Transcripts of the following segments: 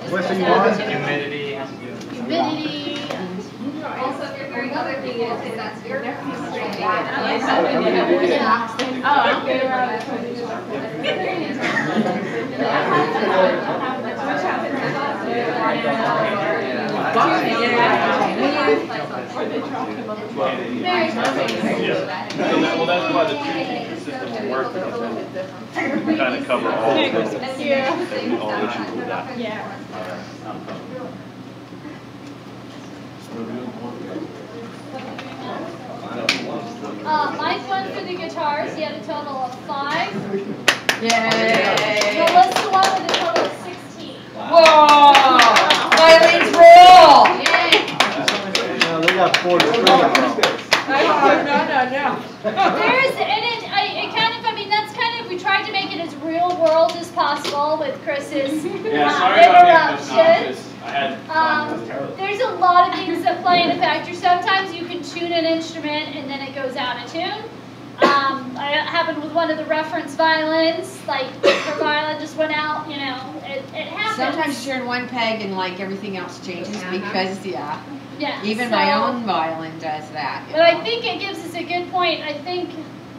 What's the one? Humidity. Humidity. Also, if you're hearing other thing is if that's very frustrating. Well, that's why the two-teacher system will work, because we kind of cover all of those, all issues with that. Mike won for the guitars. He had a total of 5. Yay! Melissa won with a total of 16. Whoa! Eileen's roll! No, they got 4 to 3. No. There's, and it kind of, I mean, that's kind of, we tried to make it as real world as possible with Chris's interruption. There's a lot of things that play in a factor. Sometimes you can tune an instrument and then it goes out of tune. It happened with one of the reference violins, like her violin just went out, you know, it happens. Sometimes you're in one peg and like everything else changes because, Yeah, even my own violin does that. But I think it gives us a good point. I think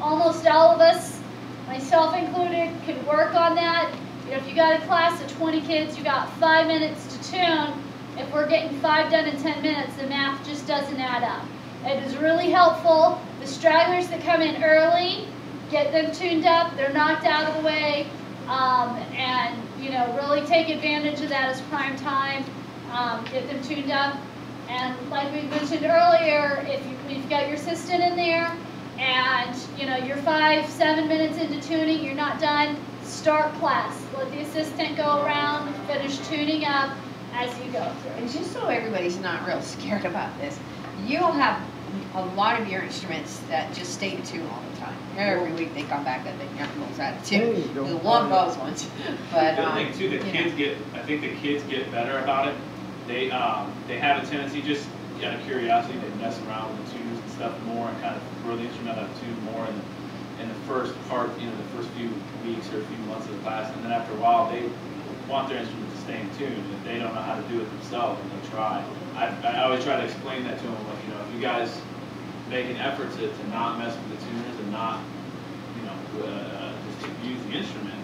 almost all of us, myself included, could work on that. You know, if you got a class of 20 kids, you got 5 minutes to tune. If we're getting 5 done in 10 minutes, the math just doesn't add up. It is really helpful. The stragglers that come in early, get them tuned up, they're knocked out of the way, and you know, really take advantage of that as prime time. Get them tuned up. And like we mentioned earlier, if you've got your assistant in there and you know you're 5-7 minutes into tuning, you're not done, start class. Let the assistant go around, finish tuning up as you go through. And just so everybody's not real scared about this, you'll have a lot of your instruments that just stay in tune all the time. Every week they come back and they never goes out of tune. We love those ones. But the thing too, the kids get, I think the kids get better about it. They have a tendency, just out of curiosity, they mess around with the tunes and stuff more and kind of throw the instrument out of tune more in the first part, you know, the first few weeks or a few months of the class, and then after a while they want their instrument to stay in tune. If they don't know how to do it themselves, and they try. I always try to explain that to them. Like, you know, if you guys make an effort to not mess with the tuners and not, you know, just abuse the instrument,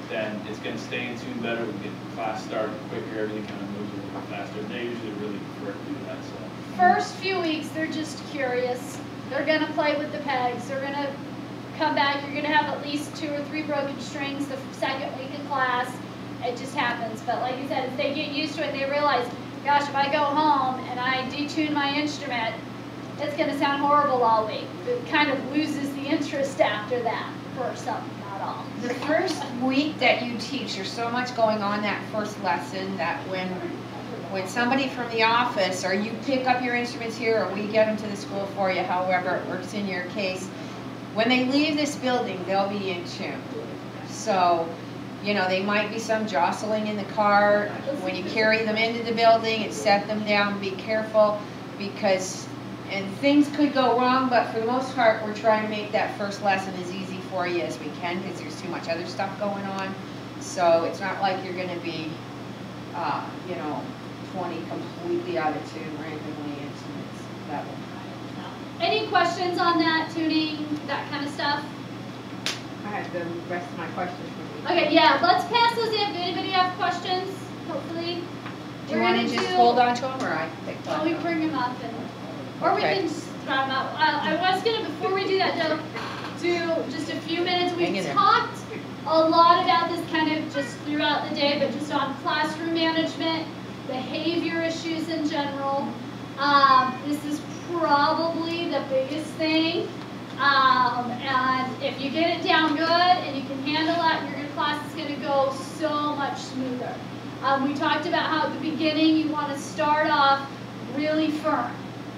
then it's going to stay in tune better. We get the class started quicker. Everything kind of moves a little bit faster. They usually really prefer to do that. So First few weeks, they're just curious. They're going to play with the pegs. They're going to come back. You're going to have at least 2 or 3 broken strings the second week of class. It just happens. But like I said, if they get used to it, they realize, gosh, if I go home and I detune my instrument, it's going to sound horrible all week. It kind of loses the interest after that for some, not all. the first week that you teach, there's so much going on that first lesson that when somebody from the office, or you pick up your instruments here, or we get them to the school for you, however it works in your case, when they leave this building, they'll be in tune. So, you know, they might be some jostling in the car. When you carry them into the building and set them down, be careful, because, and things could go wrong, but for the most part, we're trying to make that first lesson as easy for you as we can, because there's too much other stuff going on. So it's not like you're going to be, you know, 20 completely out of tune randomly instruments. That will. Any questions on that, tuning, that kind of stuff? I have the rest of my questions for you. Okay, yeah, let's pass those in. Anybody have questions? Hopefully. Do you want to just hold on to them, or I pick one? Oh, we bring them up, or we can just throw them out. I was going to, before we do that, though, do just a few minutes. We've talked a lot about this kind of just throughout the day, but just on classroom management, behavior issues in general. This is probably the biggest thing. And if you get it down good and you can handle it, your class is going to go so much smoother. We talked about how at the beginning you want to start off really firm.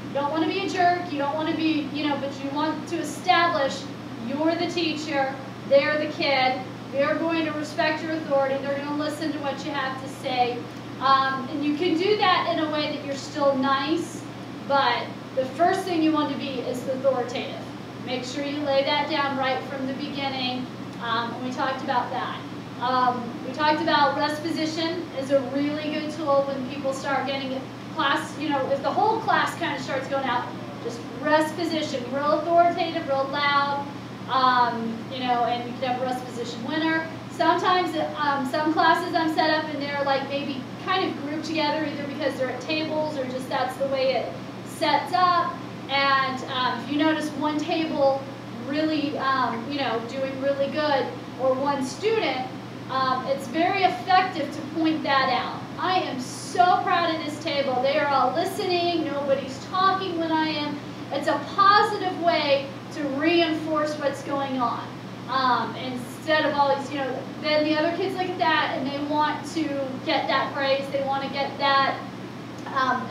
You don't want to be a jerk, you don't want to be, you know, but you want to establish you're the teacher, they're the kid, they're going to respect your authority, they're going to listen to what you have to say. And you can do that in a way that you're still nice, but the first thing you want to be is authoritative. Make sure you lay that down right from the beginning, and we talked about that. We talked about rest position is a really good tool when people start getting class, you know, if the whole class kind of starts going out, just rest position, real authoritative, real loud, you know, and you can have a rest position winner. Sometimes some classes I'm set up and they're like maybe kind of grouped together either because they're at tables or just that's the way it sets up. And if you notice one table really, you know, doing really good or one student, it's very effective to point that out. I am so proud of this table. They are all listening. Nobody's talking when I am. It's a positive way to reinforce what's going on. Instead of always, you know, then the other kids look at that and they want to get that praise. They want to get that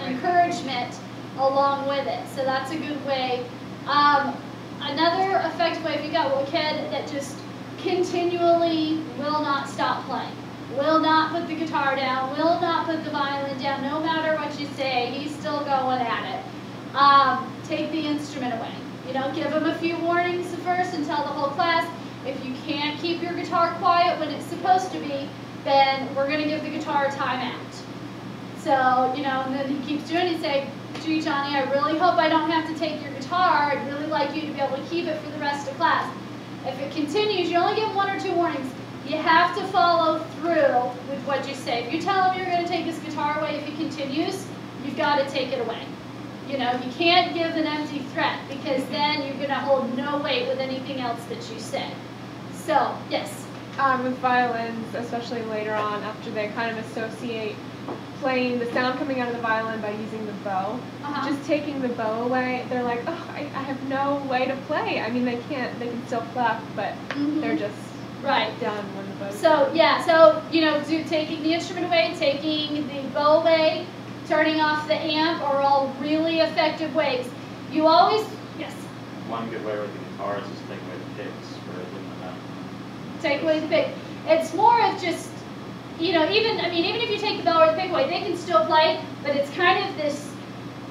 encouragement along with it. So that's a good way. Another effective way, if you got a kid that just continually will not stop playing, will not put the guitar down, will not put the violin down, no matter what you say, he's still going at it. Take the instrument away. You know, give him a few warnings first and tell the whole class, if you can't keep your guitar quiet when it's supposed to be, then we're going to give the guitar a timeout. So, you know, and then he keeps doing it and say, gee, Johnny, I really hope I don't have to take your guitar. I'd really like you to be able to keep it for the rest of class. If it continues, you only give 1 or 2 warnings. You have to follow through with what you say. If you tell him you're going to take his guitar away, if he continues, you've got to take it away. You know, you can't give an empty threat because then you're going to hold no weight with anything else that you say. So, yes? With violins, especially later on, after they kind of associate playing the sound coming out of the violin by using the bow, just taking the bow away, they're like, oh, I have no way to play. I mean, they can still clap, but they're just done when the bow's done. Yeah, so, you know, taking the instrument away, taking the bow away, turning off the amp are all really effective ways. You always, yes? One good way with the guitar is just take away the picks for the note. Take away the pick. It's more of just, you know, even if you take the bow or the pick away, they can still play, but it's kind of this,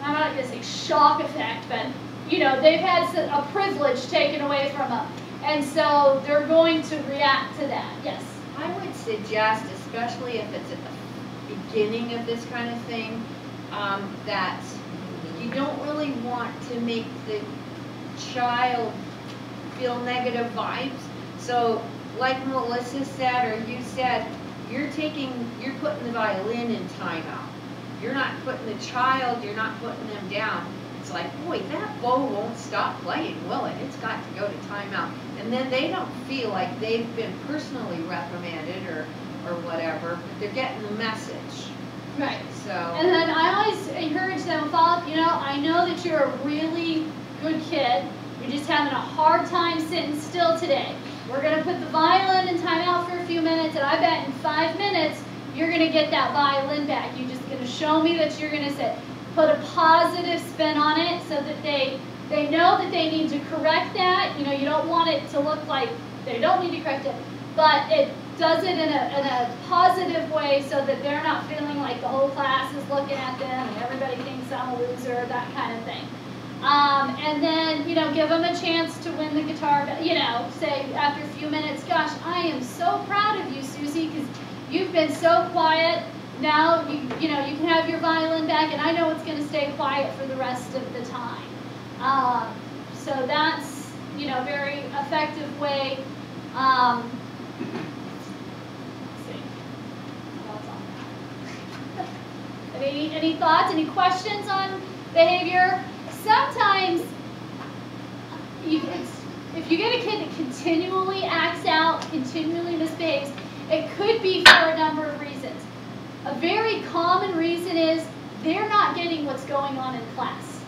I'm not going to say shock effect, but, you know, they've had a privilege taken away from them. And so they're going to react to that. Yes? I would suggest, especially if it's at the beginning of this kind of thing, that you don't really want to make the child feel negative vibes. So, like Melissa said, or you said, you're putting the violin in timeout. You're not putting the child, you're not putting them down. It's like, boy, that bow won't stop playing, will it? It's got to go to timeout. And then they don't feel like they've been personally reprimanded or whatever, but they're getting the message. Right. So. And then I always encourage them, follow up, you know, I know that you're a really good kid. You're just having a hard time sitting still today. We're going to put the violin in timeout for a few minutes, and I bet in 5 minutes, you're going to get that violin back. You're just going to show me that you're going to sit. Put a positive spin on it so that they know that they need to correct that. You know, you don't want it to look like they don't need to correct it, but it does it in a positive way so that they're not feeling like the whole class is looking at them and everybody thinks I'm a loser, that kind of thing. And then, you know, give them a chance to win the guitar, you know, say after a few minutes, gosh, I am so proud of you, Susie, because you've been so quiet. Now, you know, you can have your violin back, and I know it's going to stay quiet for the rest of the time. So that's, you know, a very effective way. Let's see. What else on that? Any thoughts, any questions on behavior? Sometimes, if you get a kid that continually acts out, continually misbehaves, it could be for a number of reasons. A very common reason is they're not getting what's going on in class.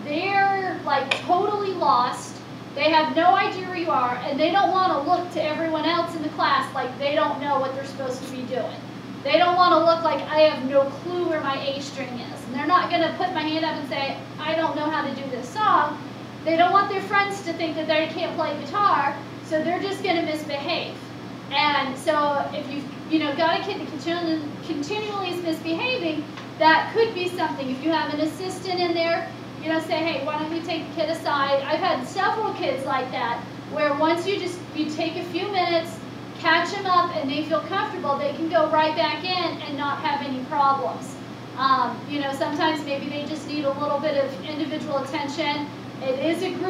They're like totally lost. They have no idea where you are, and they don't want to look to everyone else in the class like they don't know what they're supposed to be doing. They don't want to look like I have no clue where my A string is. And they're not going to put my hand up and say, I don't know how to do this song. They don't want their friends to think that they can't play guitar, so they're just going to misbehave. And so if you've got a kid that continually is misbehaving, that could be something. If you have an assistant in there, you know, say, hey, why don't you take the kid aside? I've had several kids like that, where once you take a few minutes, catch them up and they feel comfortable, they can go right back in and not have any problems. You know, sometimes maybe they just need a little bit of individual attention. It is a group